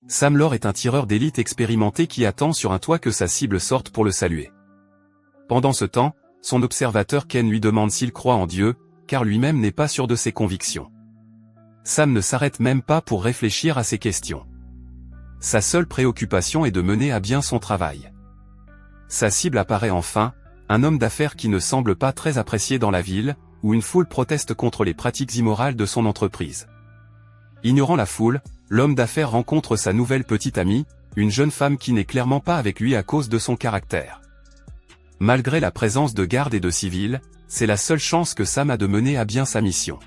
Sam Lore est un tireur d'élite expérimenté qui attend sur un toit que sa cible sorte pour le saluer. Pendant ce temps, son observateur Ken lui demande s'il croit en Dieu, car lui-même n'est pas sûr de ses convictions. Sam ne s'arrête même pas pour réfléchir à ces questions. Sa seule préoccupation est de mener à bien son travail. Sa cible apparaît enfin, un homme d'affaires qui ne semble pas très apprécié dans la ville, où une foule proteste contre les pratiques immorales de son entreprise. Ignorant la foule, l'homme d'affaires rencontre sa nouvelle petite amie, une jeune femme qui n'est clairement pas avec lui à cause de son caractère. Malgré la présence de gardes et de civils, c'est la seule chance que Sam a de mener à bien sa mission.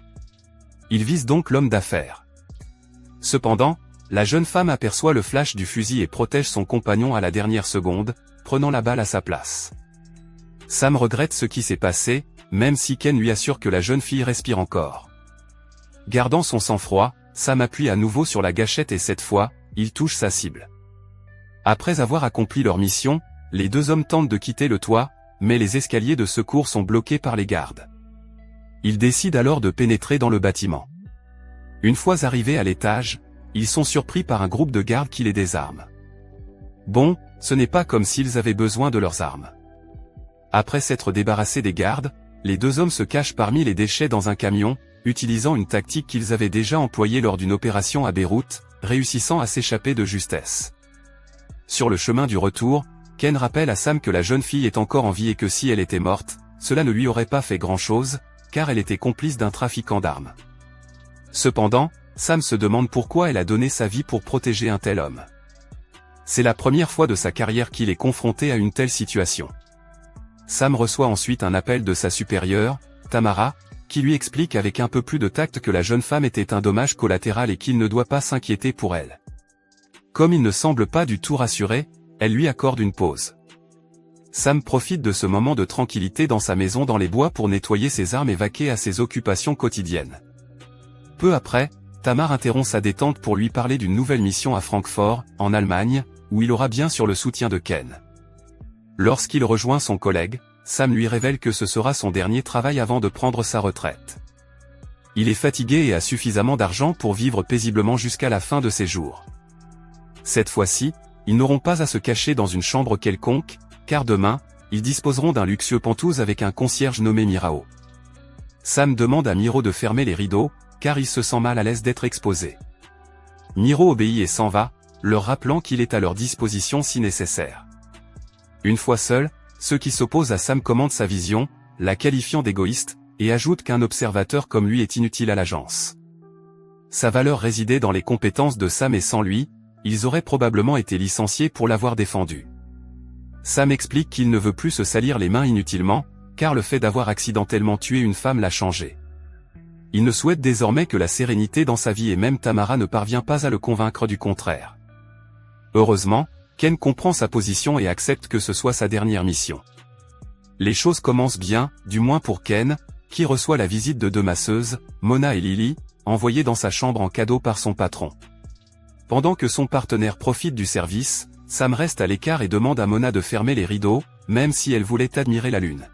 Il vise donc l'homme d'affaires. Cependant, la jeune femme aperçoit le flash du fusil et protège son compagnon à la dernière seconde, prenant la balle à sa place. Sam regrette ce qui s'est passé, même si Ken lui assure que la jeune fille respire encore. Gardant son sang-froid, Sam appuie à nouveau sur la gâchette et cette fois, il touche sa cible. Après avoir accompli leur mission, les deux hommes tentent de quitter le toit, mais les escaliers de secours sont bloqués par les gardes. Ils décident alors de pénétrer dans le bâtiment. Une fois arrivés à l'étage, ils sont surpris par un groupe de gardes qui les désarme. Bon, ce n'est pas comme s'ils avaient besoin de leurs armes. Après s'être débarrassés des gardes, les deux hommes se cachent parmi les déchets dans un camion, utilisant une tactique qu'ils avaient déjà employée lors d'une opération à Beyrouth, réussissant à s'échapper de justesse. Sur le chemin du retour, Ken rappelle à Sam que la jeune fille est encore en vie et que si elle était morte, cela ne lui aurait pas fait grand-chose, car elle était complice d'un trafiquant d'armes. Cependant, Sam se demande pourquoi elle a donné sa vie pour protéger un tel homme. C'est la première fois de sa carrière qu'il est confronté à une telle situation. Sam reçoit ensuite un appel de sa supérieure, Tamara, qui lui explique avec un peu plus de tact que la jeune femme était un dommage collatéral et qu'il ne doit pas s'inquiéter pour elle. Comme il ne semble pas du tout rassuré, elle lui accorde une pause. Sam profite de ce moment de tranquillité dans sa maison dans les bois pour nettoyer ses armes et vaquer à ses occupations quotidiennes. Peu après, Tamar interrompt sa détente pour lui parler d'une nouvelle mission à Francfort, en Allemagne, où il aura bien sûr le soutien de Ken. Lorsqu'il rejoint son collègue, Sam lui révèle que ce sera son dernier travail avant de prendre sa retraite. Il est fatigué et a suffisamment d'argent pour vivre paisiblement jusqu'à la fin de ses jours. Cette fois-ci, ils n'auront pas à se cacher dans une chambre quelconque, car demain, ils disposeront d'un luxueux penthouse avec un concierge nommé Mirao. Sam demande à Miro de fermer les rideaux, car il se sent mal à l'aise d'être exposé. Miro obéit et s'en va, leur rappelant qu'il est à leur disposition si nécessaire. Une fois seul, ceux qui s'opposent à Sam commentent sa vision, la qualifiant d'égoïste, et ajoutent qu'un observateur comme lui est inutile à l'agence. Sa valeur résidait dans les compétences de Sam et sans lui, ils auraient probablement été licenciés pour l'avoir défendu. Sam explique qu'il ne veut plus se salir les mains inutilement, car le fait d'avoir accidentellement tué une femme l'a changé. Il ne souhaite désormais que la sérénité dans sa vie et même Tamara ne parvient pas à le convaincre du contraire. Heureusement, Ken comprend sa position et accepte que ce soit sa dernière mission. Les choses commencent bien, du moins pour Ken, qui reçoit la visite de deux masseuses, Mona et Lily, envoyées dans sa chambre en cadeau par son patron. Pendant que son partenaire profite du service, Sam reste à l'écart et demande à Mona de fermer les rideaux, même si elle voulait admirer la lune.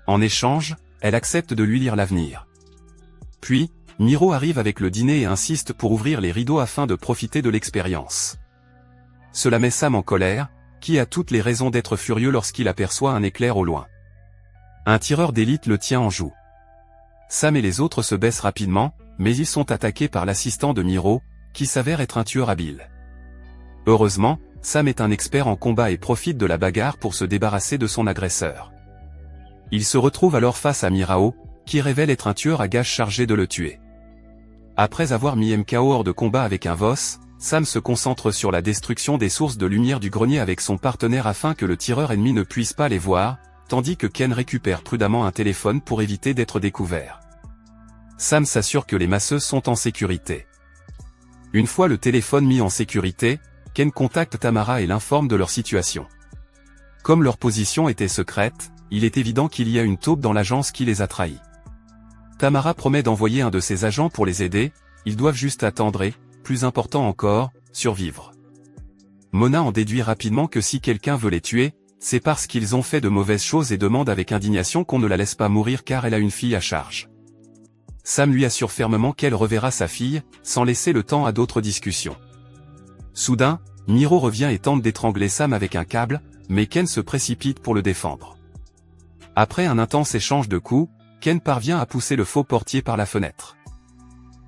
En échange, elle accepte de lui lire l'avenir. Puis, Miro arrive avec le dîner et insiste pour ouvrir les rideaux afin de profiter de l'expérience. Cela met Sam en colère, qui a toutes les raisons d'être furieux lorsqu'il aperçoit un éclair au loin. Un tireur d'élite le tient en joue. Sam et les autres se baissent rapidement, mais ils sont attaqués par l'assistant de Miro, qui s'avère être un tueur habile. Heureusement, Sam est un expert en combat et profite de la bagarre pour se débarrasser de son agresseur. Il se retrouve alors face à Mirao, qui révèle être un tueur à gages chargé de le tuer. Après avoir mis MKO hors de combat avec un Voss, Sam se concentre sur la destruction des sources de lumière du grenier avec son partenaire afin que le tireur ennemi ne puisse pas les voir, tandis que Ken récupère prudemment un téléphone pour éviter d'être découvert. Sam s'assure que les masseuses sont en sécurité. Une fois le téléphone mis en sécurité, Ken contacte Tamara et l'informe de leur situation. Comme leur position était secrète, il est évident qu'il y a une taupe dans l'agence qui les a trahis. Tamara promet d'envoyer un de ses agents pour les aider, ils doivent juste attendre et, plus important encore, survivre. Mona en déduit rapidement que si quelqu'un veut les tuer, c'est parce qu'ils ont fait de mauvaises choses et demande avec indignation qu'on ne la laisse pas mourir car elle a une fille à charge. Sam lui assure fermement qu'elle reverra sa fille, sans laisser le temps à d'autres discussions. Soudain, Miro revient et tente d'étrangler Sam avec un câble, mais Ken se précipite pour le défendre. Après un intense échange de coups, Ken parvient à pousser le faux portier par la fenêtre.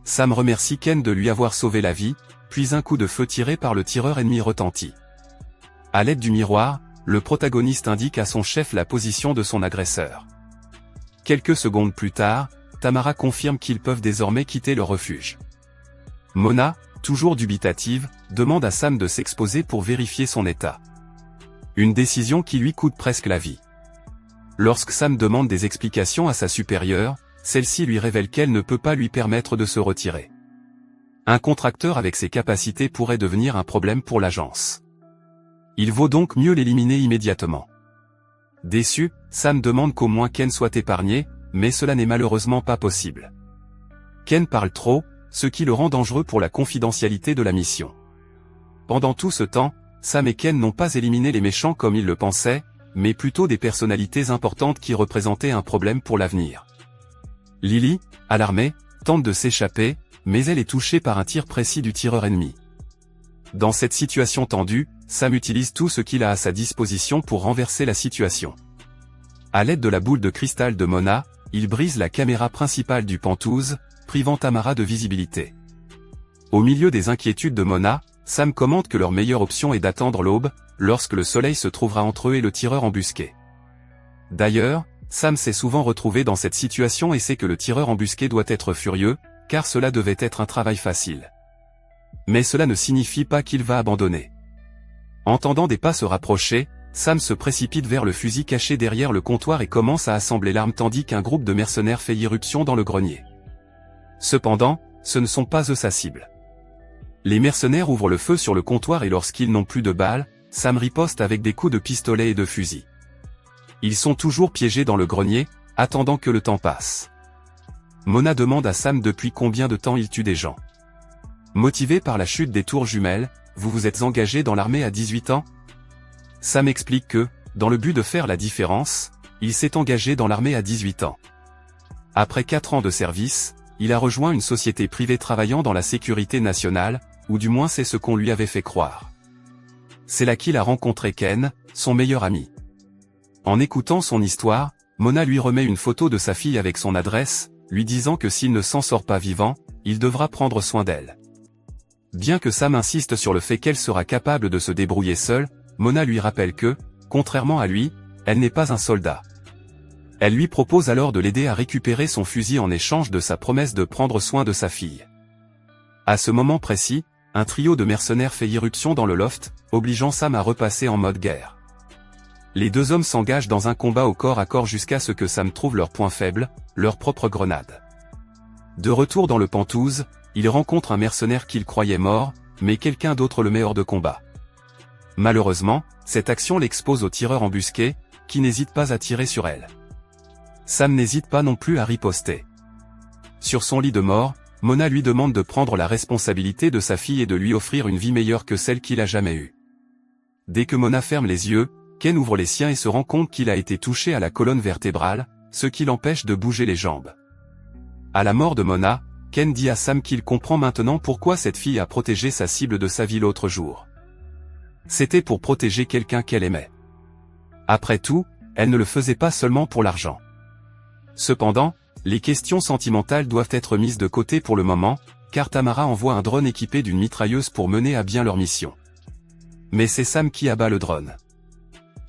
Sam remercie Ken de lui avoir sauvé la vie, puis un coup de feu tiré par le tireur ennemi retentit. À l'aide du miroir, le protagoniste indique à son chef la position de son agresseur. Quelques secondes plus tard, Tamara confirme qu'ils peuvent désormais quitter le refuge. Mona, toujours dubitative, demande à Sam de s'exposer pour vérifier son état. Une décision qui lui coûte presque la vie. Lorsque Sam demande des explications à sa supérieure, celle-ci lui révèle qu'elle ne peut pas lui permettre de se retirer. Un contracteur avec ses capacités pourrait devenir un problème pour l'agence. Il vaut donc mieux l'éliminer immédiatement. Déçu, Sam demande qu'au moins Ken soit épargné, mais cela n'est malheureusement pas possible. Ken parle trop, ce qui le rend dangereux pour la confidentialité de la mission. Pendant tout ce temps, Sam et Ken n'ont pas éliminé les méchants comme ils le pensaient, mais plutôt des personnalités importantes qui représentaient un problème pour l'avenir. Lily, alarmée, tente de s'échapper, mais elle est touchée par un tir précis du tireur ennemi. Dans cette situation tendue, Sam utilise tout ce qu'il a à sa disposition pour renverser la situation. À l'aide de la boule de cristal de Mona, il brise la caméra principale du Pentouse, privant Tamara de visibilité. Au milieu des inquiétudes de Mona, Sam commente que leur meilleure option est d'attendre l'aube, lorsque le soleil se trouvera entre eux et le tireur embusqué. D'ailleurs, Sam s'est souvent retrouvé dans cette situation et sait que le tireur embusqué doit être furieux, car cela devait être un travail facile. Mais cela ne signifie pas qu'il va abandonner. Entendant des pas se rapprocher, Sam se précipite vers le fusil caché derrière le comptoir et commence à assembler l'arme tandis qu'un groupe de mercenaires fait irruption dans le grenier. Cependant, ce ne sont pas eux sa cible. Les mercenaires ouvrent le feu sur le comptoir et lorsqu'ils n'ont plus de balles, Sam riposte avec des coups de pistolet et de fusil. Ils sont toujours piégés dans le grenier, attendant que le temps passe. Mona demande à Sam depuis combien de temps il tue des gens. Motivé par la chute des tours jumelles, vous vous êtes engagé dans l'armée à 18 ans ? Sam explique que, dans le but de faire la différence, il s'est engagé dans l'armée à 18 ans. Après 4 ans de service, il a rejoint une société privée travaillant dans la sécurité nationale, ou du moins c'est ce qu'on lui avait fait croire. C'est là qu'il a rencontré Ken, son meilleur ami. En écoutant son histoire, Mona lui remet une photo de sa fille avec son adresse, lui disant que s'il ne s'en sort pas vivant, il devra prendre soin d'elle. Bien que Sam insiste sur le fait qu'elle sera capable de se débrouiller seule, Mona lui rappelle que, contrairement à lui, elle n'est pas un soldat. Elle lui propose alors de l'aider à récupérer son fusil en échange de sa promesse de prendre soin de sa fille. À ce moment précis, un trio de mercenaires fait irruption dans le loft, obligeant Sam à repasser en mode guerre. Les deux hommes s'engagent dans un combat au corps à corps jusqu'à ce que Sam trouve leur point faible, leur propre grenade. De retour dans le Pentouse, il rencontre un mercenaire qu'il croyait mort, mais quelqu'un d'autre le met hors de combat. Malheureusement, cette action l'expose au tireur embusqué, qui n'hésite pas à tirer sur elle. Sam n'hésite pas non plus à riposter. Sur son lit de mort, Mona lui demande de prendre la responsabilité de sa fille et de lui offrir une vie meilleure que celle qu'il a jamais eue. Dès que Mona ferme les yeux, Ken ouvre les siens et se rend compte qu'il a été touché à la colonne vertébrale, ce qui l'empêche de bouger les jambes. À la mort de Mona, Ken dit à Sam qu'il comprend maintenant pourquoi cette fille a protégé sa cible de sa vie l'autre jour. C'était pour protéger quelqu'un qu'elle aimait. Après tout, elle ne le faisait pas seulement pour l'argent. Cependant, les questions sentimentales doivent être mises de côté pour le moment, car Tamara envoie un drone équipé d'une mitrailleuse pour mener à bien leur mission. Mais c'est Sam qui abat le drone.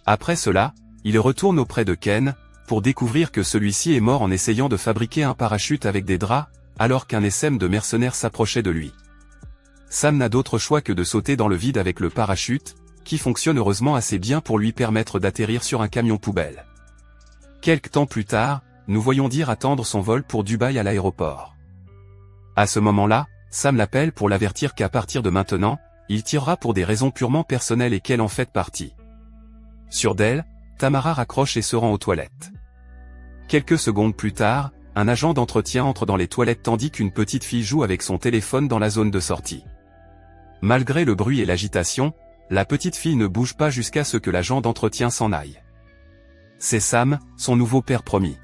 Après cela, il retourne auprès de Ken, pour découvrir que celui-ci est mort en essayant de fabriquer un parachute avec des draps, alors qu'un essaim de mercenaires s'approchait de lui. Sam n'a d'autre choix que de sauter dans le vide avec le parachute, qui fonctionne heureusement assez bien pour lui permettre d'atterrir sur un camion poubelle. Quelque temps plus tard, nous voyons dire attendre son vol pour Dubaï à l'aéroport. À ce moment-là, Sam l'appelle pour l'avertir qu'à partir de maintenant, il tirera pour des raisons purement personnelles et qu'elle en fait partie. Sûre d'elle, Tamara raccroche et se rend aux toilettes. Quelques secondes plus tard, un agent d'entretien entre dans les toilettes tandis qu'une petite fille joue avec son téléphone dans la zone de sortie. Malgré le bruit et l'agitation, la petite fille ne bouge pas jusqu'à ce que l'agent d'entretien s'en aille. C'est Sam, son nouveau père promis.